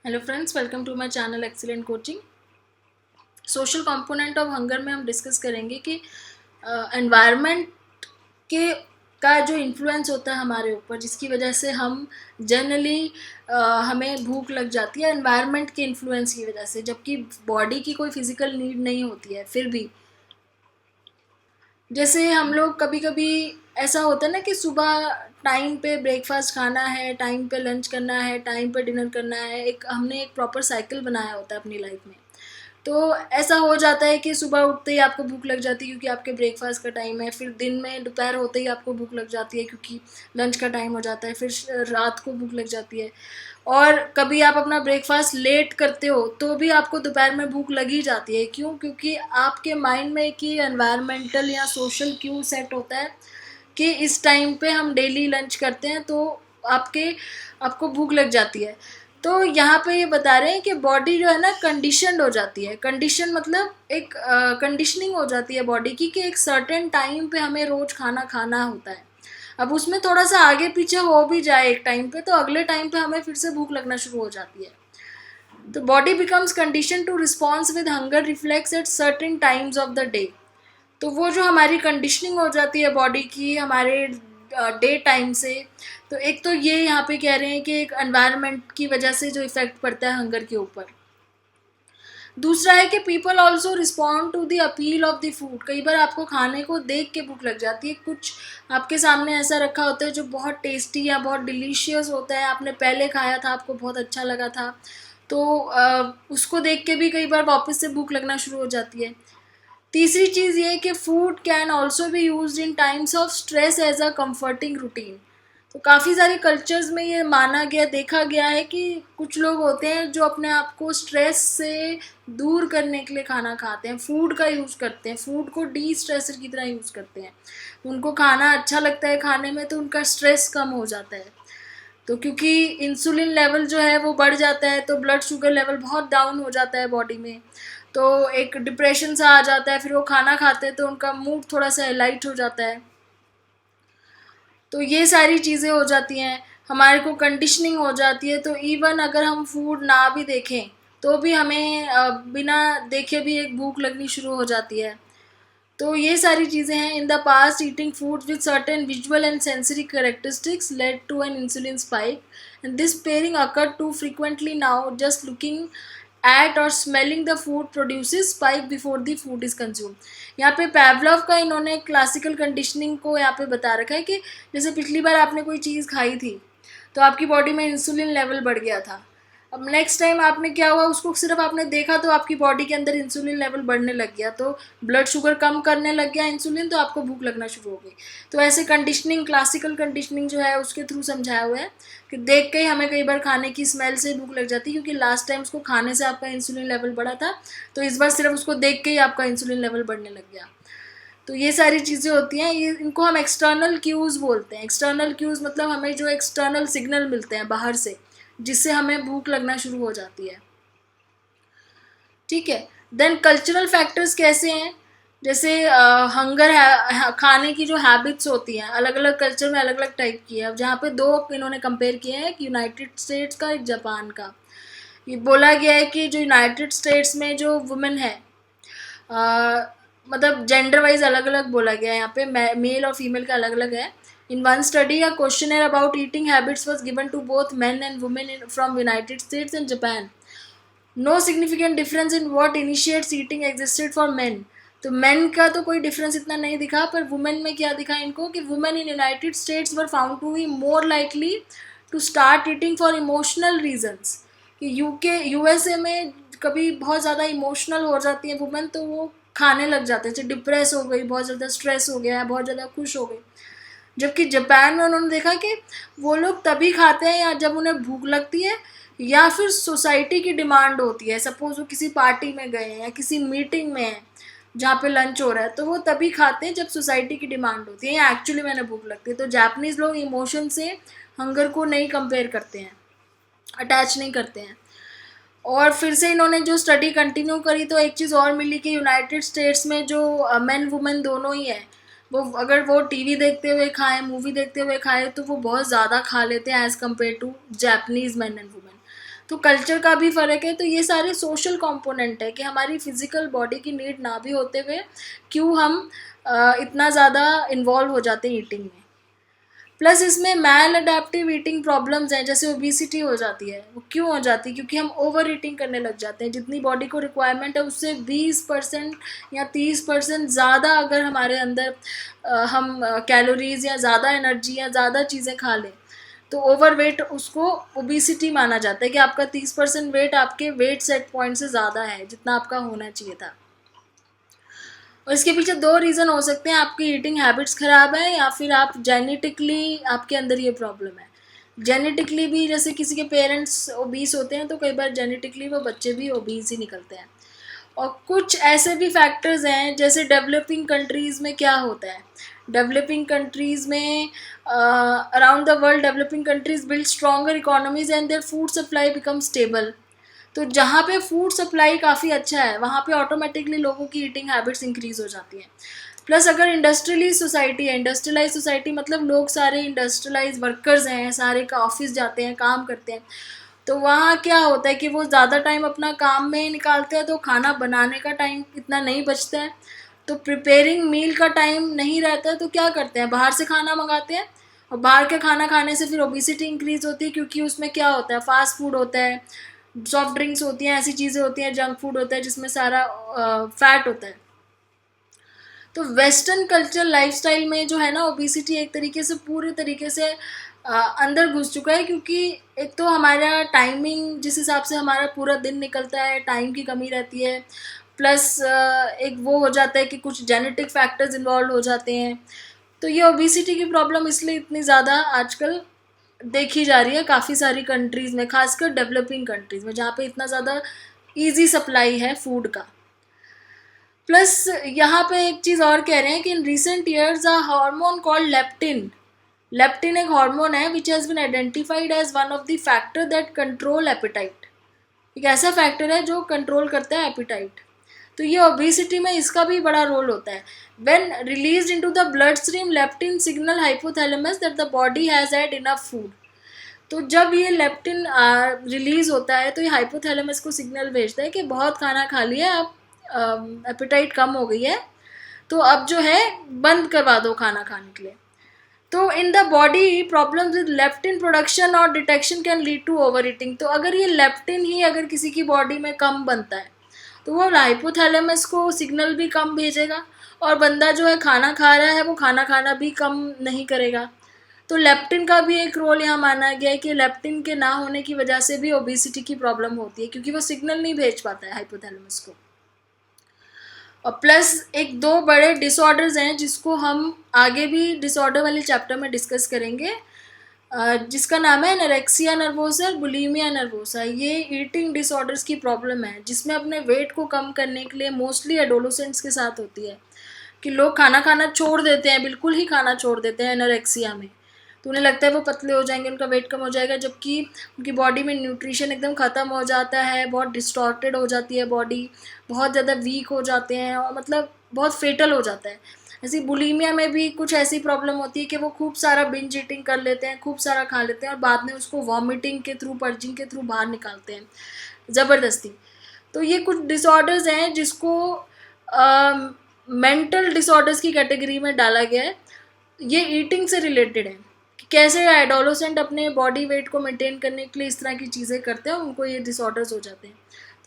Hello friends, welcome to my channel excellent coaching. Social component of hunger में हम discuss करेंगे कि environment के का जो इन्फ्लुएंस होता है हमारे ऊपर, जिसकी वजह से हम जनरली हमें भूख लग जाती है एनवायरनमेंट के इन्फ्लुएंस की वजह से, जबकि बॉडी की कोई फिजिकल नीड नहीं होती है। फिर भी जैसे हम लोग कभी कभी ऐसा होता है ना कि सुबह टाइम पे ब्रेकफास्ट खाना है, टाइम पे लंच करना है, टाइम पे डिनर करना है, एक हमने एक प्रॉपर साइकिल बनाया होता है अपनी लाइफ में। तो ऐसा हो जाता है कि सुबह उठते ही आपको भूख लग जाती है क्योंकि आपके ब्रेकफास्ट का टाइम है, फिर दिन में दोपहर होते ही आपको भूख लग जाती है क्योंकि लंच का टाइम हो जाता है, फिर रात को भूख लग जाती है। और कभी आप अपना ब्रेकफास्ट लेट करते हो तो भी आपको दोपहर में भूख लगी जाती है। क्यों? क्योंकि आपके माइंड में एक ही एनवायरमेंटल या सोशल क्यू सेट होता है कि इस टाइम पे हम डेली लंच करते हैं, तो आपको भूख लग जाती है। तो यहाँ पे ये बता रहे हैं कि बॉडी जो है ना कंडीशनड हो जाती है। कंडीशन मतलब एक कंडीशनिंग हो जाती है बॉडी की कि एक सर्टेन टाइम पे हमें रोज खाना खाना होता है। अब उसमें थोड़ा सा आगे पीछे हो भी जाए एक टाइम पे, तो अगले टाइम पे हमें फिर से भूख लगना शुरू हो जाती है। तो body becomes condition to response with hunger reflex at certain times of the day. तो वो जो हमारी कंडीशनिंग हो जाती है बॉडी की हमारे डे टाइम से, तो एक तो ये यहाँ पे कह रहे हैं कि एक एनवायरनमेंट की वजह से जो इफेक्ट पड़ता है हंगर के ऊपर। दूसरा है कि people also respond to the appeal of the food. कई बार आपको खाने को देख के भूख लग जाती है। कुछ आपके सामने ऐसा रखा होता है जो बहुत टेस्टी या बहुत डिलीशियस होता है, आपने पहले खाया था, आपको बहुत अच्छा लगा था, तो उसको देख के भी कई बार वापस से भूख लगना शुरू हो जाती है। तीसरी चीज़ ये कि food can also be use in times of stress as a comforting routine. तो काफ़ी सारे कल्चर्स में ये माना गया, देखा गया है कि कुछ लोग होते हैं जो अपने आप को स्ट्रेस से दूर करने के लिए खाना खाते हैं, फूड का यूज़ करते हैं, फूड को डी स्ट्रेसर की तरह यूज़ करते हैं। उनको खाना अच्छा लगता है खाने में, तो उनका स्ट्रेस कम हो जाता है। तो क्योंकि इंसुलिन लेवल जो है वो बढ़ जाता है, तो ब्लड शुगर लेवल बहुत डाउन हो जाता है बॉडी में, तो एक डिप्रेशन सा आ जाता है। फिर वो खाना खाते हैं तो उनका मूड थोड़ा सा लाइट हो जाता है। तो ये सारी चीज़ें हो जाती हैं, हमारे को कंडीशनिंग हो जाती है। तो इवन अगर हम फूड ना भी देखें तो भी हमें बिना देखे भी एक भूख लगनी शुरू हो जाती है। तो ये सारी चीज़ें हैं। In the past eating food with certain visual and sensory characteristics led to an insulin spike, and this pairing occur too frequently now just looking at और smelling the food produces spike before the food is consume. यहाँ पे पैवलव का इन्होंने classical conditioning को यहाँ पे बता रखा है कि जैसे पिछली बार आपने कोई चीज़ खाई थी तो आपकी बॉडी में इंसुलिन लेवल बढ़ गया था। अब नेक्स्ट टाइम आपने क्या हुआ, उसको सिर्फ आपने देखा तो आपकी बॉडी के अंदर इंसुलिन लेवल बढ़ने लग गया, तो ब्लड शुगर कम करने लग गया इंसुलिन, तो आपको भूख लगना शुरू हो गई। तो ऐसे कंडीशनिंग, क्लासिकल कंडीशनिंग जो है उसके थ्रू समझाया हुआ है कि देख के ही हमें कई बार खाने की स्मेल से भूख लग जाती है, क्योंकि लास्ट टाइम उसको खाने से आपका इंसुलिन लेवल बढ़ा था, तो इस बार सिर्फ उसको देख के ही आपका इंसुलिन लेवल बढ़ने लग गया। तो ये सारी चीज़ें होती हैं, ये इनको हम एक्सटर्नल क्यूज़ बोलते हैं। एक्सटर्नल क्यूज़ मतलब हमें जो एक्सटर्नल सिग्नल मिलते हैं बाहर से, जिससे हमें भूख लगना शुरू हो जाती है। ठीक है। देन कल्चरल फैक्टर्स कैसे हैं? जैसे हंगर है, खाने की जो हैबिट्स होती हैं अलग अलग कल्चर में अलग अलग टाइप की है। अब जहाँ पे दो इन्होंने कंपेयर किए हैं, एक यूनाइटेड स्टेट्स का, एक जापान का। ये बोला गया है कि जो यूनाइटेड स्टेट्स में जो वुमेन है, अ, मतलब जेंडर वाइज अलग अलग बोला गया है, यहाँ पे मेल और फीमेल का अलग अलग है। In one study a questionnaire about eating habits was given to both men and women from United States and Japan. No significant difference in what initiates eating existed for men. तो men का तो कोई difference इतना नहीं दिखा, पर women में क्या दिखा इनको कि women in United States were found to be more likely to start eating for emotional reasons. कि यूएसए में कभी बहुत ज़्यादा इमोशनल हो जाती है वुमेन, तो वो खाने लग जाते हैं, जैसे डिप्रेस हो गई, बहुत ज़्यादा स्ट्रेस हो गया है, बहुत ज़्यादा खुश हो गई। जबकि जापान में उन्होंने देखा कि वो लोग तभी खाते हैं या जब उन्हें भूख लगती है, या फिर सोसाइटी की डिमांड होती है। सपोज वो किसी पार्टी में गए हैं या किसी मीटिंग में हैं जहाँ पे लंच हो रहा है, तो वो तभी खाते हैं जब सोसाइटी की डिमांड होती है या एक्चुअली मैंने भूख लगती है। तो जापानीज़ लोग इमोशन से हंगर को नहीं कंपेयर करते हैं, अटैच नहीं करते हैं। और फिर से इन्होंने जो स्टडी कंटिन्यू करी तो एक चीज़ और मिली कि यूनाइटेड स्टेट्स में जो मेन वुमेन दोनों ही है, वो अगर वो टीवी देखते हुए खाएं, मूवी देखते हुए खाएं, तो वो बहुत ज़्यादा खा लेते हैं as compared to Japanese men and women. तो कल्चर का भी फ़र्क है। तो ये सारे सोशल कंपोनेंट है कि हमारी फिज़िकल बॉडी की नीड ना भी होते हुए क्यों हम इतना ज़्यादा इन्वॉल्व हो जाते हैं ईटिंग में। प्लस इसमें मैल अडेप्टिव ईटिंग प्रॉब्लम्स हैं, जैसे ओबिसिटी हो जाती है। वो क्यों हो जाती है? क्योंकि हम ओवर ईटिंग करने लग जाते हैं। जितनी बॉडी को रिक्वायरमेंट है उससे 20% या 30% ज़्यादा अगर हमारे अंदर हम कैलोरीज या ज़्यादा एनर्जी या ज़्यादा चीज़ें खा लें तो ओवर वेट उसको ओबिसिटी माना जाता है कि आपका 30% वेट आपके वेट सेट पॉइंट से ज़्यादा है जितना आपका होना चाहिए था। और इसके पीछे 2 रीज़न हो सकते हैं, आपकी ईटिंग हैबिट्स ख़राब है या फिर आप जेनेटिकली आपके अंदर ये प्रॉब्लम है। जेनेटिकली भी जैसे किसी के पेरेंट्स ओबीस होते हैं तो कई बार जेनेटिकली वो बच्चे भी ओबीस ही निकलते हैं। और कुछ ऐसे भी फैक्टर्स हैं, जैसे डेवलपिंग कंट्रीज़ में क्या होता है, डेवलपिंग कंट्रीज़ में around the world developing countries build stronger economies and their food supply become stable. तो जहाँ पे फूड सप्लाई काफ़ी अच्छा है वहाँ पे ऑटोमेटिकली लोगों की ईटिंग हैबिट्स इंक्रीज़ हो जाती हैं। प्लस अगर इंडस्ट्रियलाइज सोसाइटी है, इंडस्ट्रियलाइज सोसाइटी मतलब लोग सारे इंडस्ट्रियलाइज वर्कर्स हैं, सारे का ऑफिस जाते हैं, काम करते हैं, तो वहाँ क्या होता है कि वो ज़्यादा टाइम अपना काम में निकालते हैं, तो खाना बनाने का टाइम इतना नहीं बचता है, तो प्रिपेयरिंग मील का टाइम नहीं रहता है, तो क्या करते हैं, बाहर से खाना मंगाते हैं। और बाहर का खाना खाने से फिर ओबिसिटी इंक्रीज़ होती है, क्योंकि उसमें क्या होता है, फास्ट फूड होता है, सॉफ्ट ड्रिंक्स होती हैं, ऐसी चीज़ें होती हैं, जंक फूड होता है जिसमें सारा फैट होता है। तो वेस्टर्न कल्चर लाइफस्टाइल में जो है ना, ओबिसिटी एक तरीके से पूरे तरीके से अंदर घुस चुका है, क्योंकि एक तो हमारा टाइमिंग जिस हिसाब से हमारा पूरा दिन निकलता है, टाइम की कमी रहती है, प्लस एक वो हो जाता है कि कुछ जेनेटिक फैक्टर्स इन्वॉल्व हो जाते हैं। तो ये ओबिसिटी की प्रॉब्लम इसलिए इतनी ज़्यादा आजकल देखी जा रही है काफ़ी सारी कंट्रीज़ में, खासकर डेवलपिंग कंट्रीज़ में जहाँ पे इतना ज़्यादा ईजी सप्लाई है फूड का। प्लस यहाँ पे एक चीज़ और कह रहे हैं कि in recent years a hormone called leptin, leptin एक हार्मोन है which has been identified as one of the factor that control appetite. एक ऐसा फैक्टर है जो कंट्रोल करता है एपिटाइट। तो ये ओबेसिटी में इसका भी बड़ा रोल होता है। When released into the blood stream, leptin signal hypothalamus that the body has had enough food. तो जब ये लेप्टिन रिलीज़ होता है तो ये हाइपोथैलेमस को सिग्नल भेजता है कि बहुत खाना खा लिया, अब एपिटाइट कम हो गई है, तो अब जो है बंद करवा दो खाना खाने के लिए। तो in the body problems with leptin production और detection can lead to overeating. तो अगर ये लेप्टिन ही अगर किसी की बॉडी में कम बनता है तो वो हाइपोथैलेमस को सिग्नल भी कम भेजेगा, और बंदा जो है खाना खा रहा है वो खाना खाना भी कम नहीं करेगा। तो लेप्टिन का भी एक रोल यहाँ माना गया है कि लेप्टिन के ना होने की वजह से भी ओबेसिटी की प्रॉब्लम होती है, क्योंकि वो सिग्नल नहीं भेज पाता है हाइपोथैलेमस को। और प्लस एक 2 बड़े डिसऑर्डर्स हैं जिसको हम आगे भी डिसऑर्डर वाले चैप्टर में डिस्कस करेंगे, जिसका नाम है एनोरेक्सिया नर्वोसा और बुलिमिया नर्वोसा। ये ईटिंग डिसऑर्डर्स की प्रॉब्लम है जिसमें अपने वेट को कम करने के लिए मोस्टली एडोलोसेंट्स के साथ होती है कि लोग खाना खाना छोड़ देते हैं, बिल्कुल ही खाना छोड़ देते हैं एनोरेक्सिया में। तो उन्हें लगता है वो पतले हो जाएंगे, उनका वेट कम हो जाएगा, जबकि उनकी बॉडी में न्यूट्रिशन एकदम ख़त्म हो जाता है, बहुत डिस्टॉर्टेड हो जाती है बॉडी, बहुत ज़्यादा वीक हो जाते हैं, और मतलब बहुत फेटल हो जाता है। ऐसी बुलीमिया में भी कुछ ऐसी प्रॉब्लम होती है कि वो खूब सारा बिंज ईटिंग कर लेते हैं, खूब सारा खा लेते हैं और बाद में उसको वॉमिटिंग के थ्रू, पर्जिंग के थ्रू बाहर निकालते हैं ज़बरदस्ती। तो ये कुछ डिसऑर्डर्स हैं जिसको मेंटल डिसऑर्डर्स की कैटेगरी में डाला गया है। ये ईटिंग से रिलेटेड है कि कैसे एडोलेसेंट अपने बॉडी वेट को मेंटेन करने के लिए इस तरह की चीज़ें करते हैं, उनको ये डिसऑर्डर्स हो जाते हैं।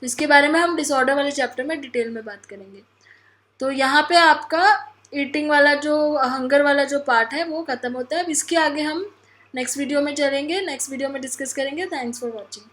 तो इसके बारे में हम डिसऑर्डर वाले चैप्टर में डिटेल में बात करेंगे। तो यहाँ पे आपका ईटिंग वाला जो हंगर वाला जो पार्ट है वो ख़त्म होता है। अब इसके आगे हम नेक्स्ट वीडियो में चलेंगे, नेक्स्ट वीडियो में डिस्कस करेंगे। Thanks for watching.